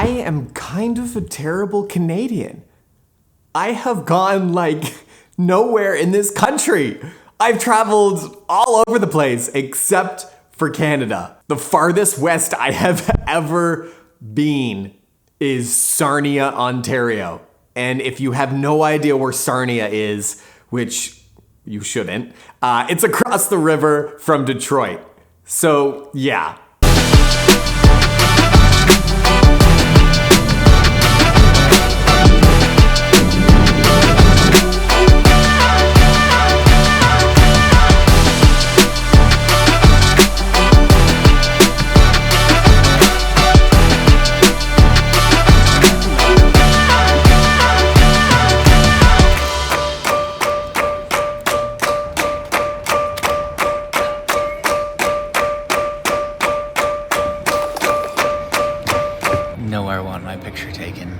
I am kind of a terrible Canadian. I have gone like nowhere in this country. I've traveled all over the place except for Canada. The farthest west I have ever been is Sarnia, Ontario. And if you have no idea where Sarnia is, which you shouldn't, it's across the river from Detroit. So yeah. Nowhere want my picture taken.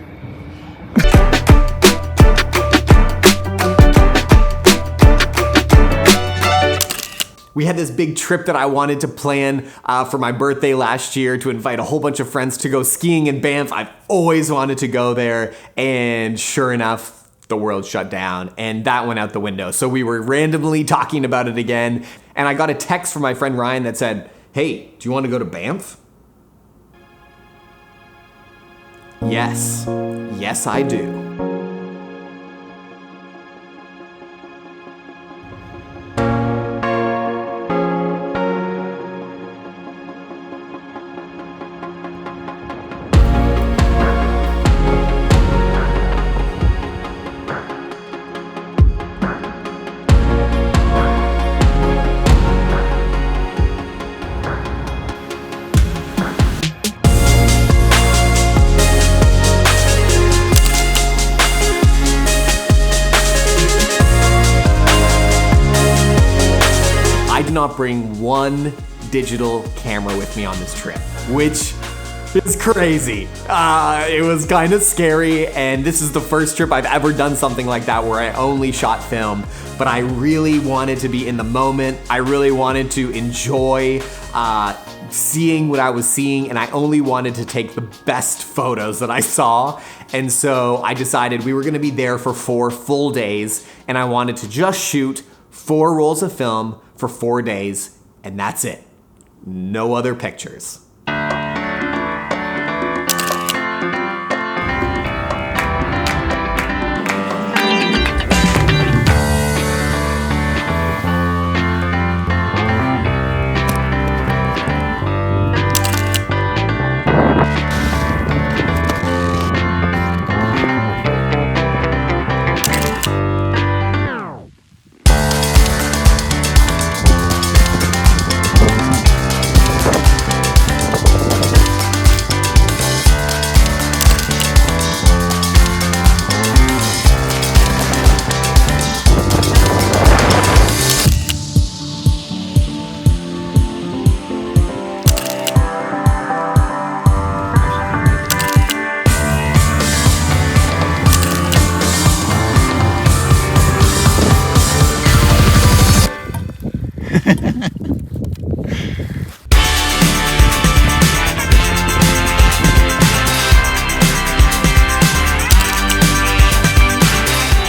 We had this big trip that I wanted to plan for my birthday last year to invite a whole bunch of friends to go skiing in Banff. I've always wanted to go there, and sure enough, the world shut down and that went out the window. So we were randomly talking about it again, and I got a text from my friend Ryan that said, "Hey, do you want to go to Banff?" Yes, I do. Not bring one digital camera with me on this trip, which is crazy. It was kind of scary, and this is the first trip I've ever done something like that where I only shot film, but I really wanted to be in the moment. I really wanted to enjoy seeing what I was seeing, and I only wanted to take the best photos that I saw. And so I decided we were gonna be there for 4 full days, and I wanted to just shoot 4 rolls of film for 4 days, and that's it. No other pictures.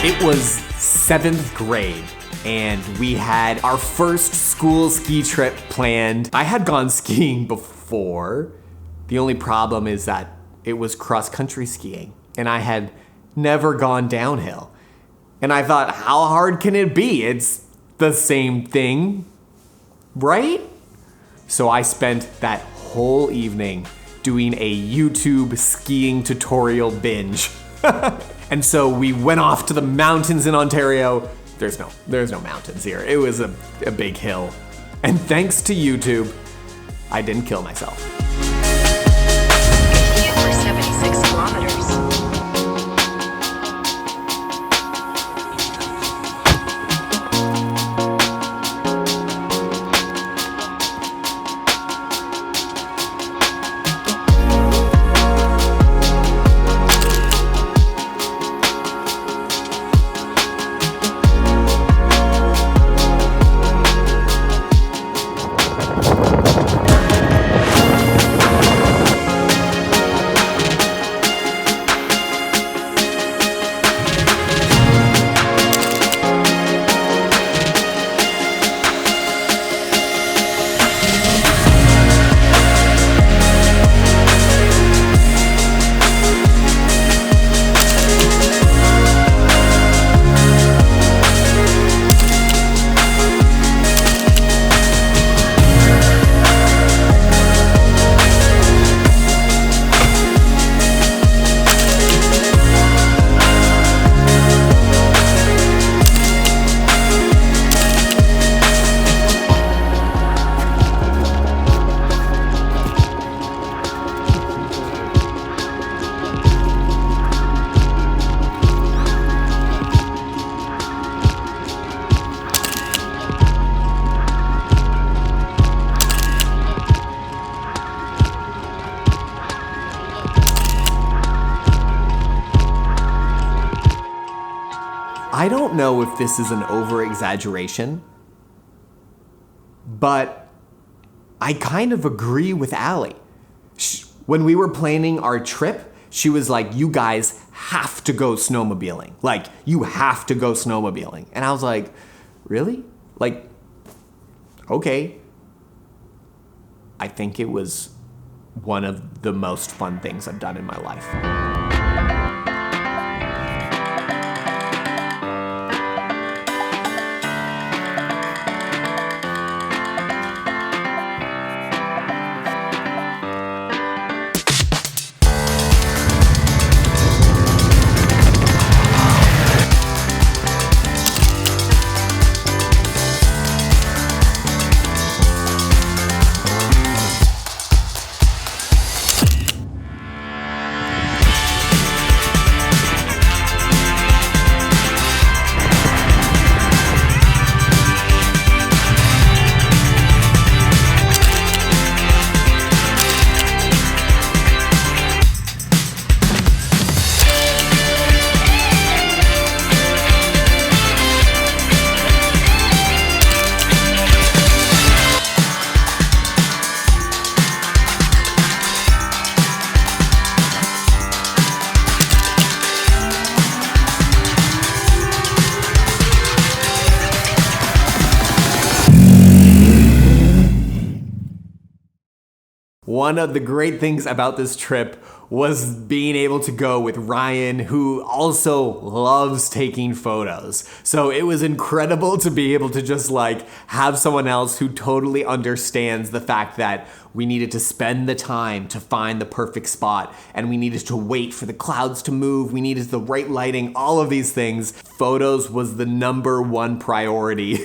It was 7th grade, and we had our first school ski trip planned. I had gone skiing before. The only problem is that it was cross-country skiing, and I had never gone downhill. And I thought, how hard can it be? It's the same thing, right? So I spent that whole evening doing a YouTube skiing tutorial binge. And so we went off to the mountains in Ontario. There's no mountains here. It was a big hill. And thanks to YouTube, I didn't kill myself. Continue for 76 kilometers. I don't know if this is an over-exaggeration, but I kind of agree with Allie. When we were planning our trip, she was like, you guys have to go snowmobiling. Like, you have to go snowmobiling. And I was like, really? Like, okay. I think it was one of the most fun things I've done in my life. One of the great things about this trip was being able to go with Ryan, who also loves taking photos. So it was incredible to be able to just like have someone else who totally understands the fact that we needed to spend the time to find the perfect spot, and we needed to wait for the clouds to move. We needed the right lighting, all of these things. Photos was the #1 priority.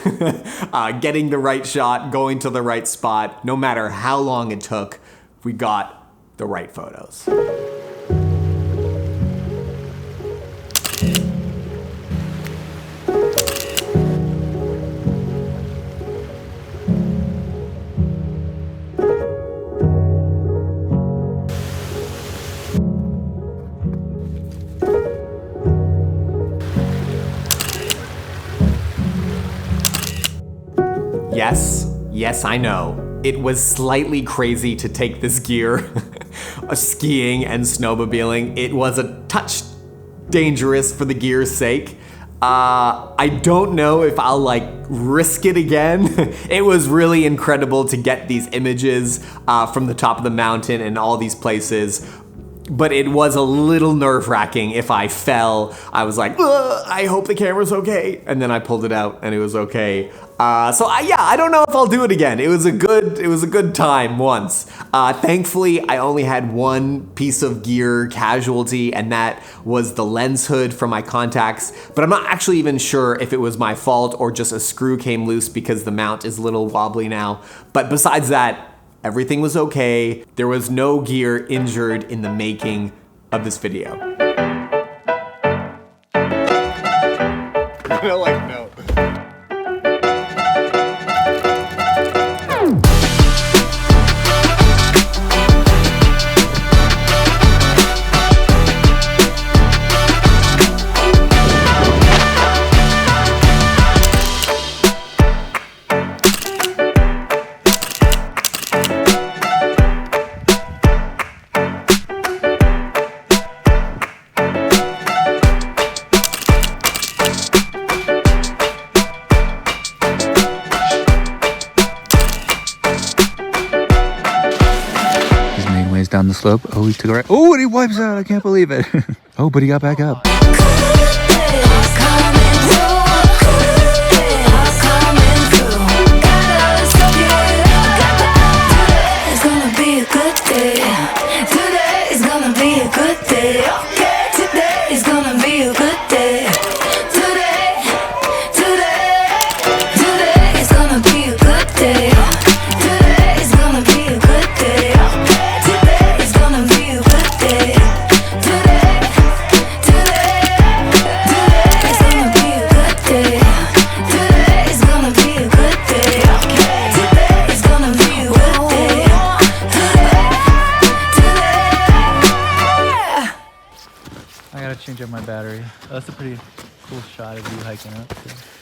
Getting the right shot, going to the right spot, no matter how long it took, we got the right photos. Yes, I know. It was slightly crazy to take this gear skiing and snowmobiling. It was a touch dangerous for the gear's sake. I don't know if I'll like risk it again. It was really incredible to get these images from the top of the mountain and all these places. But it was a little nerve-wracking. If I fell, I was like, I hope the camera's okay. And then I pulled it out and it was okay. I don't know if I'll do it again. It was a good time once. Thankfully, I only had one piece of gear casualty, and that was the lens hood from my Contax. But I'm not actually even sure if it was my fault or just a screw came loose because the mount is a little wobbly now. But besides that, everything was okay. There was no gear injured in the making of this video. No. Down the slope. Oh, he took a right. Oh, and he wipes out. I can't believe it. Oh, but he got back up. Change up my battery. That's a pretty Cool shot of you hiking up. Too.